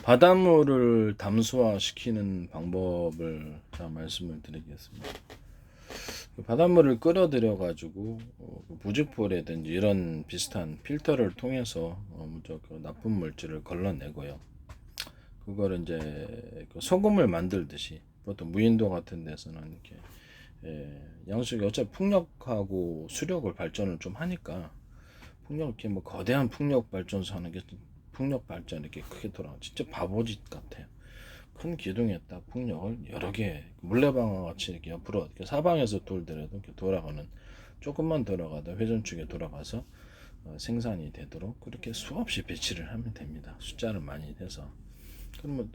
바닷물을 담수화시키는 방법을 제가 말씀을 드리겠습니다. 바닷물을 끌어들여 가지고 부직포라든지 이런 비슷한 필터를 통해서 나쁜 물질을 걸러내고요. 그걸 이제 소금을 만들듯이 보통 무인도 같은 데서는 이렇게 양수기 어차피 풍력하고 수력을 발전을 좀 하니까 풍력 이렇게 뭐 거대한 풍력 발전소 하는 게 풍력 발전 이렇게 크게 돌아가 진짜 바보짓 같아요. 큰 기둥에 딱 풍력을 여러 개 물레방아 같이 이렇게 옆으로 이렇게 사방에서 돌더라도 이렇게 돌아가는 조금만 돌아가도 회전축에 돌아가서 생산이 되도록 그렇게 수없이 배치를 하면 됩니다. 숫자를 많이 해서 그러면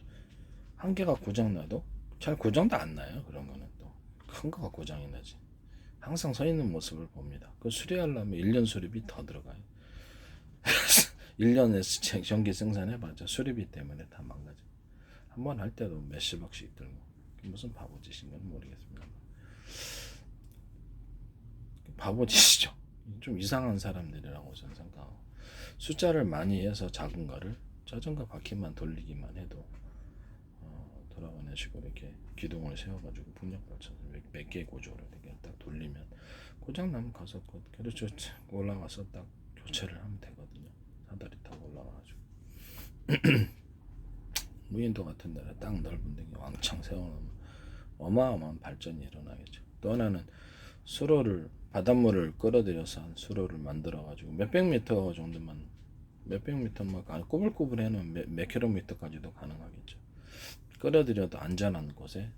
한 개가 고장 나도 잘 고장도 안 나요. 그런 거는 또 큰 거가 고장이 나지. 항상 서 있는 모습을 봅니다. 그 수리하려면 1년 수리비 더 들어가요. 1년에 전기 생산해봤자 수리비 때문에 다 망가져. 한 번 할 때도 몇십억씩 들고 무슨 바보짓인 건 모르겠습니다. 바보짓이죠. 좀 이상한 사람들이라고 저는 생각하고 숫자를 많이 해서 작은 거를 자전거 바퀴만 돌리기만 해도 돌아가는 식으로 이렇게 기둥을 세워가지고 풍력 발전소 몇 개 구조를 이렇게 딱 돌리면 고장 나면 가서 그렇죠 올라가서 딱 교체를 하면 되거든요. 사다리 타고 올라가가지고 무인도 같은 데는 딱 넓은 데 왕창 세워놓으면 어마어마한 발전이 일어나겠죠. 또 하나는 수로를 바닷물을 끌어들여서 한 수로를 만들어가지고 몇백 미터 정도만 몇백 미터만 꼬불꼬불 해놓으면 몇 킬로미터까지도 가능하겠죠. 끌어들여도 안전한 곳에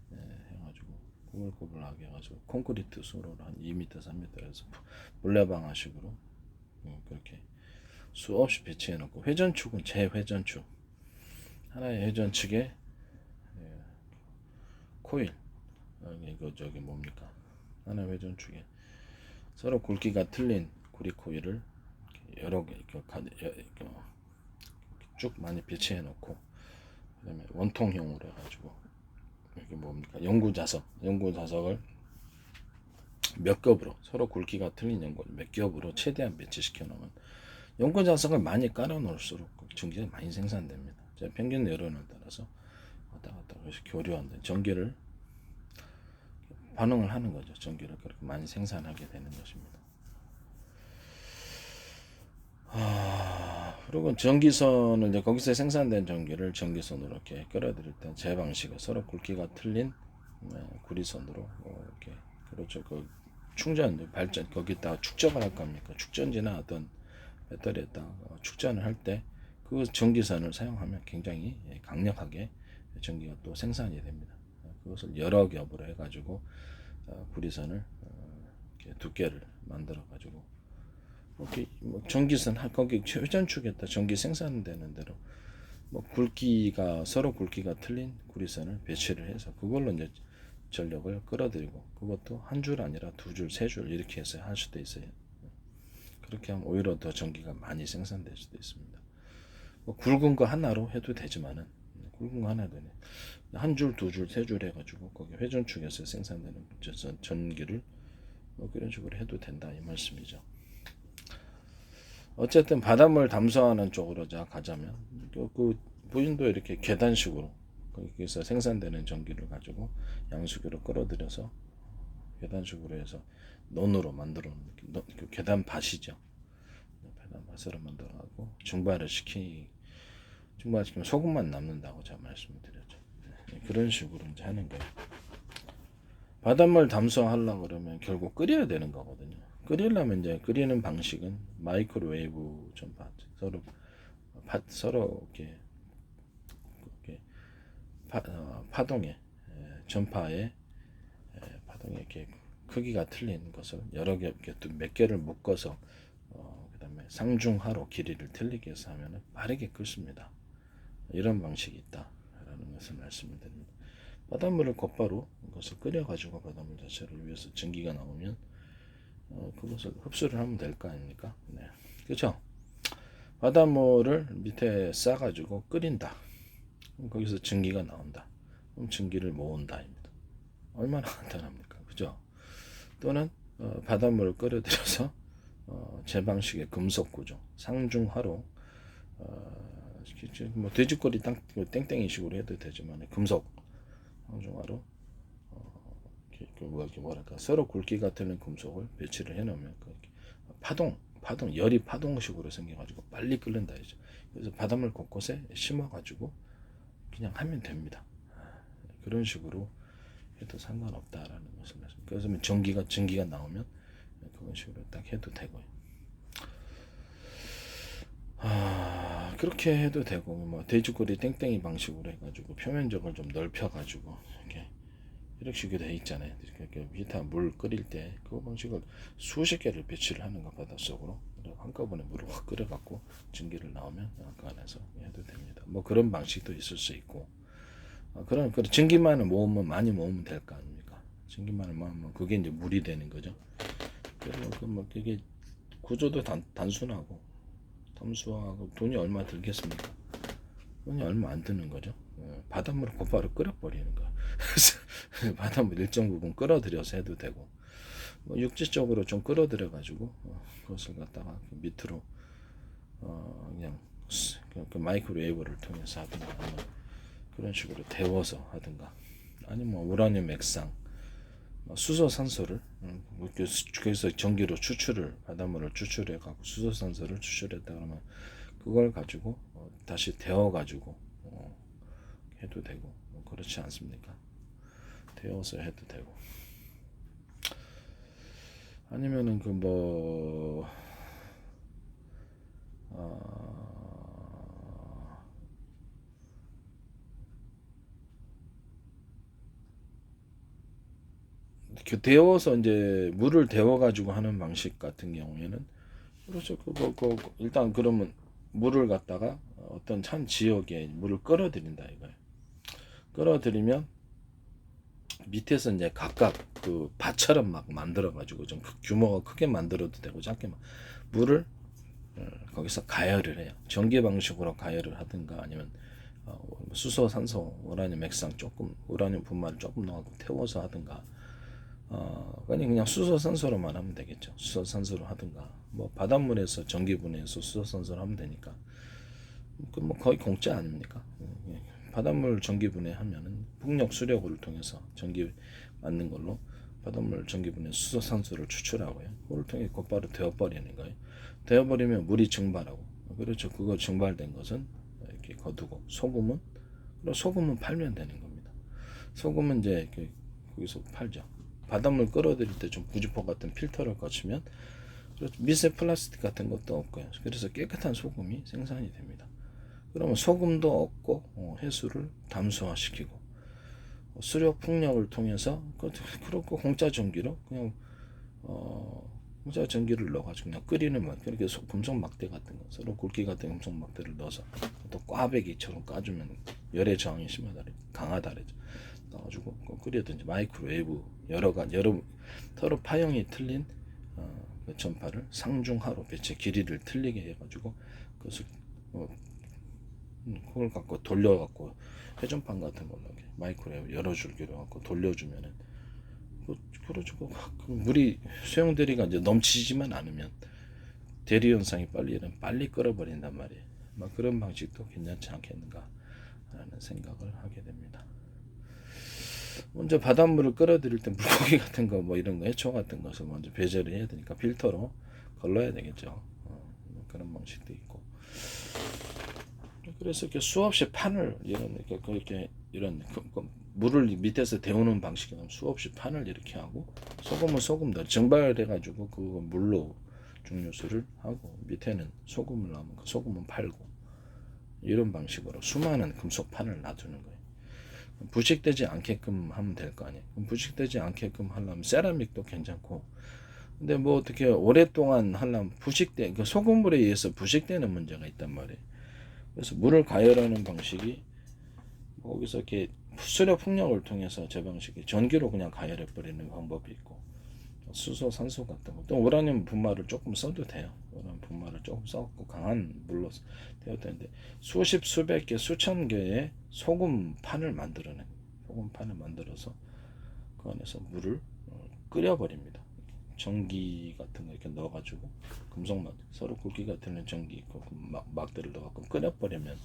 해가지고 꼬불꼬불하게 해가지고 콘크리트 수로를 한 2m, 3m에서 물레방아식으로 그렇게 수없이 배치해놓고 회전축은 재회전축 하나의 회전축에 코일 이거 저기 뭡니까 하나의 회전축에 서로 굵기가 틀린 구리 코일을 여러 개 쭉 많이 배치해 놓고 그다음에 원통형으로 해가지고 이게 뭡니까 연구자석을 몇 겹으로 서로 굵기가 틀린 연구를 몇 겹으로 최대한 배치시켜 놓으면 연구자석을 많이 깔아 놓을수록 전기가 많이 생산됩니다. 제가 평균 여론을 따라서 왔다 갔다 해서 교류한다 전기를 반응을 하는 거죠. 전기를 그렇게 많이 생산하게 되는 것입니다. 그리고 전기선을 이제 거기서 생산된 전기를 전기선으로 이렇게 끌어들일 때 제 방식은 서로 굵기가 틀린 구리선으로 이렇게 그렇죠. 그 충전 발전 거기다가 축적을 할 겁니까? 축전지나 어떤 배터리에다 축전을 할 때 그 전기선을 사용하면 굉장히 강력하게 전기가 또 생산이 됩니다. 그것을 여러 겹으로 해가지고 구리선을 이렇게 두께를 만들어 가지고 이렇게 뭐 전기선 거기 회전축에다 전기 생산되는 대로 뭐 굵기가 서로 굵기가 틀린 구리선을 배치를 해서 그걸로 이제 전력을 끌어들이고 그것도 한 줄 아니라 두 줄, 세 줄 이렇게 해서 할 수도 있어요. 그렇게 하면 오히려 더 전기가 많이 생산될 수도 있습니다. 뭐 굵은 거 하나로 해도 되지만은 굵은 거 하나 되네. 한 줄, 두 줄, 세 줄 해가지고 거기 회전축에서 생산되는 전기를 뭐 그런 식으로 해도 된다 이 말씀이죠. 어쨌든 바닷물 담수하는 쪽으로 자 가자면 그 무인도 이렇게 계단식으로 거기서 생산되는 전기를 가지고 양수기로 끌어들여서 계단식으로 해서 논으로 만들어 놓은 그 계단 밭이죠. 계단 밭으로 만들어가고 중발시키면 소금만 남는다고 제가 말씀을 드렸죠. 그런 식으로 이제 하는 거예요. 바닷물 담수하려고 그러면 결국 끓여야 되는 거거든요. 끓이려면 이제 끓이는 방식은 마이크로웨이브 전파 서로 이렇게 파동의 전파의 파동의 이렇게 크기가 틀린 것을 여러 개 이렇게 몇 개를 묶어서 그다음에 상중하로 길이를 틀리게 해서 하면 빠르게 끓습니다. 이런 방식이 있다라는 것을 말씀을 드립니다. 바닷물을 곧바로 그것을 끓여가지고 바닷물 자체를 위해서 전기가 나오면 그것을 흡수를 하면 될 거 아닙니까? 네. 그렇죠? 바닷물을 밑에 싸가지고 끓인다. 그럼 거기서 전기가 나온다. 그럼 전기를 모은다입니다. 얼마나 간단합니까? 그죠? 또는 바닷물을 끓여들여서 제 방식의 금속 구조, 상중하로 뭐 돼지꼬리 땡땡이식으로 해도 되지만 금속 항중화로 뭐랄까 서로 굵기가 틀린 금속을 배치를 해놓으면 파동 열이 파동식으로 생겨가지고 빨리 끓는다 이죠. 그래서 바닷물 곳곳에 심어가지고 그냥 하면 됩니다. 그런 식으로 해도 상관없다라는 것을 말씀. 그래서 전기가 나오면 그런 식으로 딱 해도 되고요. 그렇게 해도 되고 뭐 돼지꼬리 땡땡이 방식으로 해가지고 표면적을 좀 넓혀가지고 이렇게 식으로 돼 있잖아요. 이렇게 히터 물 끓일 때 그 방식을 수십 개를 배치를 하는 거 바닷속으로 한꺼번에 물을 확 끓여갖고 전기를 나오면 그 안에서 해도 됩니다. 뭐 그런 방식도 있을 수 있고 그런 전기만을 모으면 많이 모으면 될 거 아닙니까? 전기만을 모으면 그게 이제 물이 되는 거죠. 그래서 뭐 그게 구조도 단순하고 담수하고 돈이 얼마 들겠습니까? 돈이 얼마 안 드는 거죠. 바닷물을 곧바로 끓여버리는 거야. 그래서 바닷물 일정 부분 끌어들여서 해도 되고 뭐 육지적으로 좀 끌어들여 가지고 그것을 갖다가 밑으로 그냥 그 마이크로웨이브를 통해서 하든가 그런 식으로 데워서 하든가 아니면 뭐 우라늄 액상 수소산소를 그래서 전기로 바닷물을 추출해 갖고 수소산소를 추출했다 그러면 그걸 가지고 다시 데워 가지고 해도 되고 그렇지 않습니까? 데워서 해도 되고 아니면은 데워서 이제 물을 데워 가지고 하는 방식 같은 경우에는 그렇죠. 일단 그러면 물을 갖다가 어떤 한 지역에 물을 끌어들인다 이거예요. 끌어들이면 밑에서 이제 각각 그 밭처럼 막 만들어 가지고 좀 규모가 크게 만들어도 되고 작게 물을 거기서 가열을 해요. 전기 방식으로 가열을 하든가 아니면 수소, 산소, 우라늄 액상 조금 우라늄 분말을 조금 넣어서 태워서 하든가 그냥 수소, 산소로만 하면 되겠죠. 수소, 산소로 하든가 뭐 바닷물에서 전기 분해해서 수소, 산소로 하면 되니까 뭐 거의 공짜 아닙니까? 바닷물 전기 분해하면은 풍력 수력을 통해서 전기 맞는 걸로 바닷물 전기 분해 수소, 산소를 추출하고요. 그걸 통해 곧바로 데워버리는 거예요. 데워버리면 물이 증발하고 그렇죠. 그거 증발된 것은 이렇게 거두고 소금은 팔면 되는 겁니다. 소금은 이제 거기서 팔죠. 바닷물 끌어들일 때 좀 구지포 같은 필터를 거치면 미세 플라스틱 같은 것도 없고요. 그래서 깨끗한 소금이 생산이 됩니다. 그러면 소금도 없고 해수를 담수화시키고 수력 풍력을 통해서 그렇고 공짜 전기로 그냥 공짜 전기를 넣어가지고 그냥 끓이는 막 그렇게 금속 막대 같은 거 서로 굵기 같은 금속 막대를 넣어서 또 꽈배기처럼 까주면 열의 저항이 강하다 그러죠. 넣어가지고 끓이든지 마이크로웨이브 여러 서로 파형이 틀린 그 전파를 상중하로 배치 길이를 틀리게 해가지고 그것을 그걸 갖고 돌려갖고 회전판 같은 걸로 마이크로웨이브 여러 줄기로 갖고 돌려주면은 그래가지고 물이 수용 대리가 이제 넘치지만 않으면 대리 현상이 빨리 끓어버린단 말이에요. 막 그런 방식도 괜찮지 않겠는가라는 생각을 하게 됩니다. 먼저 바닷물을 끌어들일 때 물고기 같은 거 뭐 이런 거 해초 같은 것을 먼저 배제를 해야 되니까 필터로 걸러야 되겠죠. 그런 방식도 있고. 그래서 이렇게 수없이 판을 이런 물을 밑에서 데우는 방식이면 수없이 판을 이렇게 하고 소금은 소금도 증발해 가지고 그 물로 증류수를 하고 밑에는 소금을 넣으면 그 소금은 팔고 이런 방식으로 수많은 금속 판을 놔두는 거예요. 부식되지 않게끔 하면 될 거 아니에요. 부식되지 않게끔 하려면 세라믹도 괜찮고 근데 뭐 어떻게 오랫동안 하려면 그 소금물에 의해서 부식되는 문제가 있단 말이에요. 그래서 물을 가열하는 방식이 거기서 이렇게 수력 풍력을 통해서 제 방식이 전기로 그냥 가열해 버리는 방법이 있고 수소, 산소 같은 거 또 우라늄 분말을 조금 써도 돼요. 우라늄 분말을 조금 써갖고 강한 물로 되어야 되는데 수십, 수백 개, 수천 개의 소금판을 만들어서 그 안에서 물을 끓여버립니다. 전기 같은 거 이렇게 넣어가지고 금속막 서로 굵기가 틀린 전기 있고 막들을 넣어갖고 끓여버리면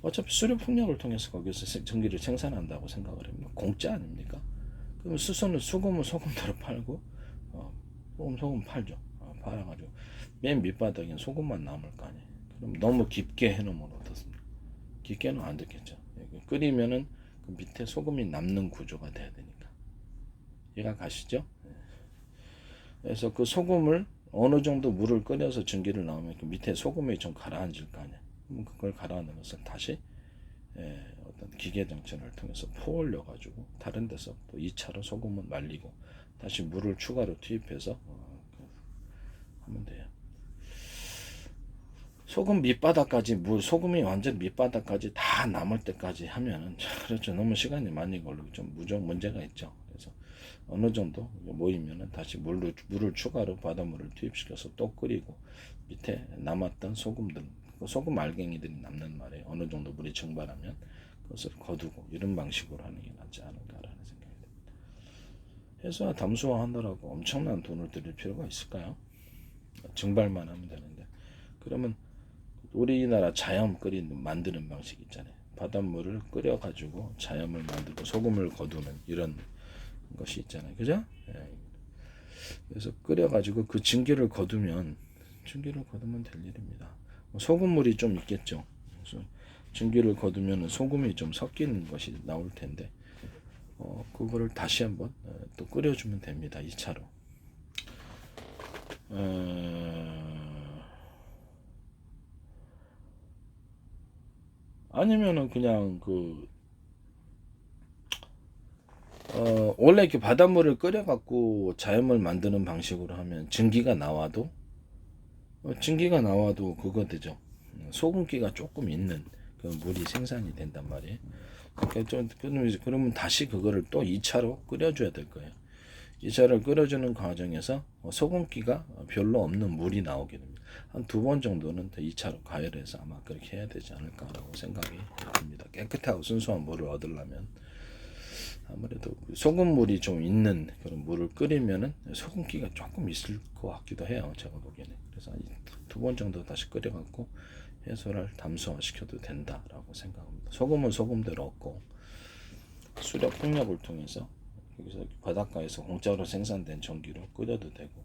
어차피 수력 풍력을 통해서 거기서 전기를 생산한다고 생각을 하면 공짜 아닙니까? 그럼 수소는 소금은 소금대로 팔고 소금 팔죠. 팔아가지고 맨 밑바닥엔 소금만 남을 거 아니에요. 그럼 너무 깊게 해놓으면 어떻습니까? 깊게는 안 됐겠죠. 끓이면은 그 밑에 소금이 남는 구조가 돼야 되니까. 이해가 가시죠? 그래서 그 소금을 어느 정도 물을 끓여서 전기를 나오면 그 밑에 소금이 좀 가라앉을 거 아니에요. 그럼 그걸 가라앉는 것을 다시 어떤 기계 정체를 통해서 퍼올려 가지고 다른 데서 또 2차로 소금을 말리고 다시 물을 추가로 투입해서 하면 돼요. 소금 밑바닥까지 소금이 완전 밑바닥까지 다 남을 때까지 하면은 그렇죠. 너무 시간이 많이 걸리고 좀 문제가 있죠. 그래서 어느 정도 모이면은 다시 물을 추가로 바닷물을 투입시켜서 또 끓이고 밑에 남았던 소금 알갱이들이 남는 말에 어느 정도 물이 증발하면 그것을 거두고 이런 방식으로 하는 게 낫지 않을까라는 생각이 듭니다. 해수와 담수화 하느라고 엄청난 돈을 들일 필요가 있을까요? 증발만 하면 되는데 그러면 우리나라 자염 만드는 방식 있잖아요. 바닷물을 끓여가지고 자염을 만들고 소금을 거두는 이런 것이 있잖아요. 그죠? 예. 그래서 끓여가지고 그 증기를 거두면 될 일입니다. 소금물이 좀 있겠죠. 그래서 증기를 거두면 소금이 좀 섞이는 것이 나올 텐데 그거를 다시 한번 또 끓여주면 됩니다. 2차로. 아니면은 그냥 원래 이렇게 바닷물을 끓여갖고 자연물 만드는 방식으로 하면 증기가 나와도 그거 되죠. 소금기가 조금 있는 그 물이 생산이 된단 말이에요. 그러니까 그러면 다시 그거를 또 2차로 끓여줘야 될 거예요. 2차를 끓여주는 과정에서 소금기가 별로 없는 물이 나오게 됩니다. 한 2번 정도는 더 2차로 가열해서 아마 그렇게 해야 되지 않을까라고 생각이 듭니다. 깨끗하고 순수한 물을 얻으려면 아무래도 소금물이 좀 있는 그런 물을 끓이면은 소금기가 조금 있을 것 같기도 해요. 제가 보기에는. 그래서 2번 정도 다시 끓여갖고 해소를 담수화 시켜도 된다라고 생각합니다. 소금은 소금대로 얻고 수력 풍력을 통해서 여기서 바닷가에서 공짜로 생산된 전기로 끓여도 되고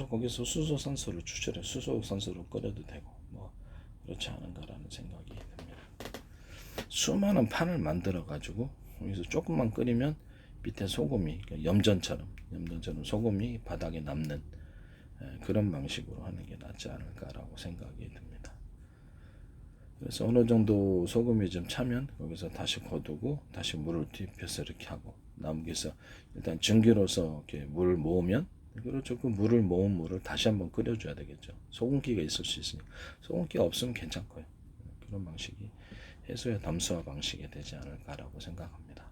거기서 수소산소를 추출해 수소산소로 끓여도 되고 뭐 그렇지 않은가라는 생각이 듭니다. 수많은 판을 만들어 가지고 여기서 조금만 끓이면 밑에 소금이 염전처럼 소금이 바닥에 남는 그런 방식으로 하는 게 낫지 않을까라고 생각이 듭니다. 그래서 어느 정도 소금이 좀 차면 거기서 다시 거두고 다시 물을 투입해서 이렇게 하고 남기서 일단 증기로서 이렇게 물을 모으면 그렇죠. 그 물을 모은 물을 다시 한번 끓여줘야 되겠죠. 소금기가 있을 수 있으니까 소금기가 없으면 괜찮고요. 그런 방식이 해수의 담수화 방식이 되지 않을까라고 생각합니다.